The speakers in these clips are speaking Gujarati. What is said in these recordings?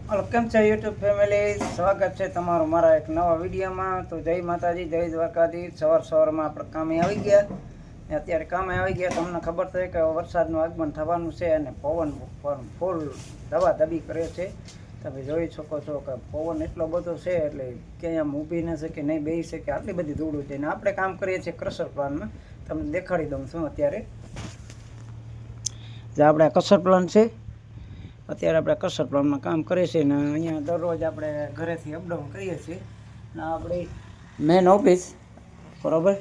વેલકમ છે યુટ્યુબ ફેમિલી, સ્વાગત છે તમારું મારા એક નવા વિડીયોમાં. તો જય માતાજી, જય દ્વારકાધીશ. સવારમાં આપણે કામે આવી ગયા. અત્યારે કામે આવી ગયા. તમને ખબર છે કે વરસાદનું આગમન થવાનું છે અને પવન પણ ફૂલ દબાદબી કરે છે. તમે જોઈ શકો છો કે પવન એટલો બધો છે એટલે ક્યાંય આમ ઊભી ન શકે, નહીં બેસી શકે, આટલી બધી ધૂળું છે. ને આપણે કામ કરીએ છીએ ક્રશર પ્લાનમાં. તમને દેખાડી દઉં છું. અત્યારે જે આપણે ક્રશર પ્લાન છે, અત્યારે આપણે ક્રશર પ્લાનમાં કામ કરીએ છીએ ને અહીંયા દરરોજ આપણે ઘરેથી અપડાઉન કરીએ છીએ. ને આપણી મેન ઓફિસ, બરાબર,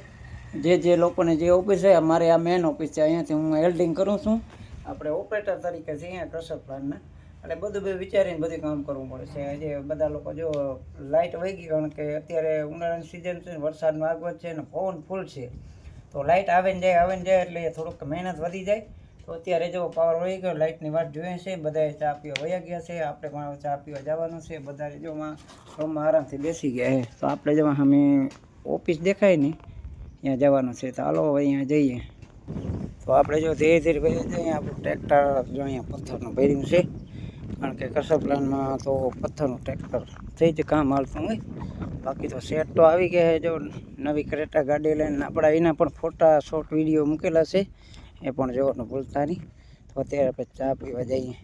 જે લોકોને જે ઓફિસ છે, અમારે આ મેન ઓફિસ છે. અહીંયાથી હું એલ્ડિંગ કરું છું. આપણે ઓપરેટર તરીકે છે અહીંયા ક્રશર પ્લાનના. એટલે બધું વિચારીને બધું કામ કરવું પડે છે. આજે બધા લોકો જો લાઇટ વહી ગઈ, કારણ કે અત્યારે ઉનાળાની સિઝન છે, વરસાદનું આગમન છે ને પવન ફૂલ છે. તો લાઇટ આવે ને જાય એટલે થોડુંક મહેનત વધી જાય. તો અત્યારે જો પાવર વહી ગયો, લાઇટની વાટ જોઈએ છે. બધાએ ચા પીવા વયા ગયા છે. આપણે પણ ચા પીવા જવાનું છે. બધા જો રૂમમાં આરામથી બેસી ગયા છે. તો આપણે જો અમે ઓફિસ દેખાય ને ત્યાં જવાનું છે. તો હાલો અહીંયા જઈએ. તો આપણે જો ધીરે ધીરે જઈએ. આપણું ટ્રેક્ટર જો અહીંયા પથ્થરનું ભર્યું છે, કારણ કે ક્રશર પ્લાનમાં તો પથ્થરનું ટ્રેક્ટર થઈ જ કામ હાલતું હોય. બાકી તો સેટ તો આવી ગયા છે. જો નવી ક્રેટા ગાડી લઈને આપણા એના પણ ફોટા શોર્ટ વિડીયો મૂકેલા છે, એ પણ જોવાનું ભૂલતા નહીં. તો અત્યારે આપણે ચા પીવા જઈએ.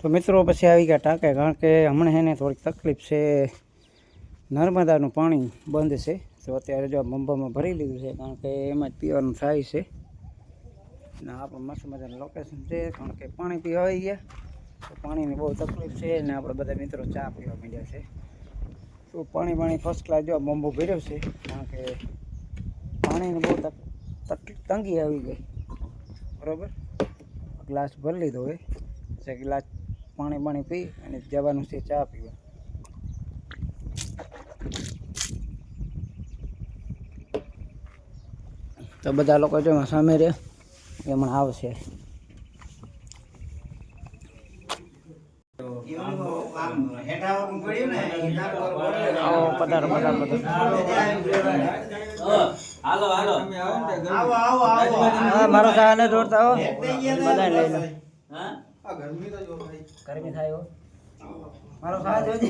તો મિત્રો પછી આવી ગયા ટાંકે, કારણ કે હમણાં એને થોડીક તકલીફ છે. નર્મદાનું પાણી બંધ છે. તો અત્યારે જો બંબામાં ભરી લીધું છે, કારણ કે એમાં જ પીવાનું થાય છે. ને આપણું મસ્ત મજાનું લોકેશન છે, કારણ કે પાણી પીવા આવી ગયા. તો પાણીની બહુ તકલીફ છે ને આપણે બધા મિત્રો ચા પીવા માંડ્યા છે. તો પાણી ફર્સ્ટ ક્લાસ જો બંબો ભર્યો છે, કારણ કે પાણીની બહુ તંગી આવી ગઈ. બરાબર, ગ્લાસ ભરી લીધો હોય છે. ગ્લાસ પાણી પી અને જવાનું છે ચા પીવા. તો બધા લોકો જો સામે રહે એમાં આવશે. પધારો મારો સાને દોડતા હો, બધા લઈ લો. ગરમી થાય હો, મારો સાથ જોજે.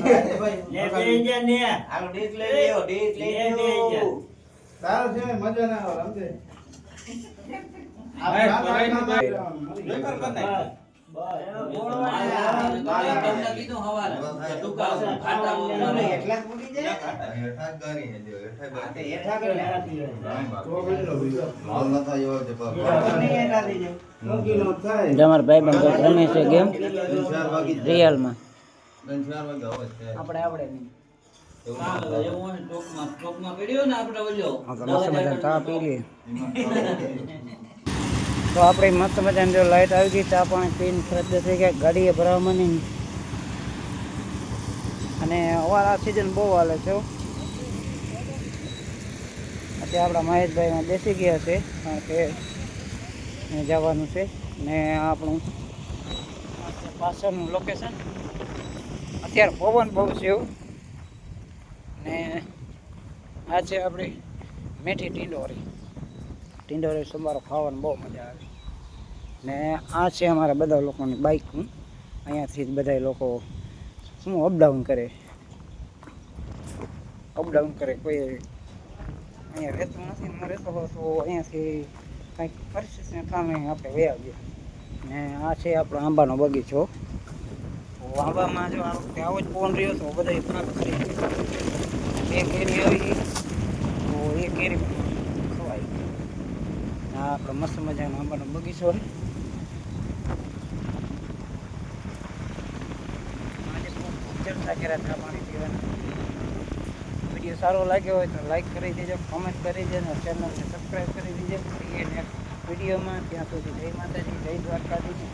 તારો છે મજા ના આવે અમારા ભાઈ બંધ રમે છે ગેમ રિયલમાં. આપણે આવડે નહીં. ચા પી લઈએ. તો આપણે મસ્ત મજાની જો લાઇટ આવી ગઈ, ચા પાણી પીને ફરજ થઈ ગયા. ગાડીએ ભરાવામાં નહીં. અને અમારા સિઝન બહુ હાલે છે. અત્યારે આપણા મહેશભાઈમાં બેસી ગયા છે, કારણ કે જવાનું છે. ને આપણું પાછળનું લોકેશન અત્યારે પવન બહુ છે એવું. ને આ છે આપણી મેથી ટીંડોરી સંભારો ખાવાની બહુ મજા આવે. ને આ છે અમારા બધા લોકોની બાઇક. અહીંયાથી જ બધા લોકો શું અપડાઉન કરે. કોઈ અહીંયા રહેતું નથી, ન રહેતો હોય તો અહીંયાથી કંઈક પરિસ્થિતિને કામે આપણે વયા આવીએ. ને આ છે આપણો આંબાનો બગીચો. તો આંબામાં જો આ વખતે આવો જ પવન રહ્યો તો બધા પ્રાપ્ત કરી. બે કેરી આવી તો એ કેરી ખવાય. આ આપણો મસ્ત મજાનો આંબાનો બગીચો છે. આજે ખૂબ ચર્ચા કર્યા હતા પાણી પીવાના. વિડીયો સારો લાગ્યો હોય તો લાઈક કરી દેજો, કોમેન્ટ કરી દેજો અને ચેનલને સબસ્ક્રાઈબ કરી દેજો. વિડીયોમાં ત્યાં સુધી જય માતાજી, જય દ્વારકાધીશ.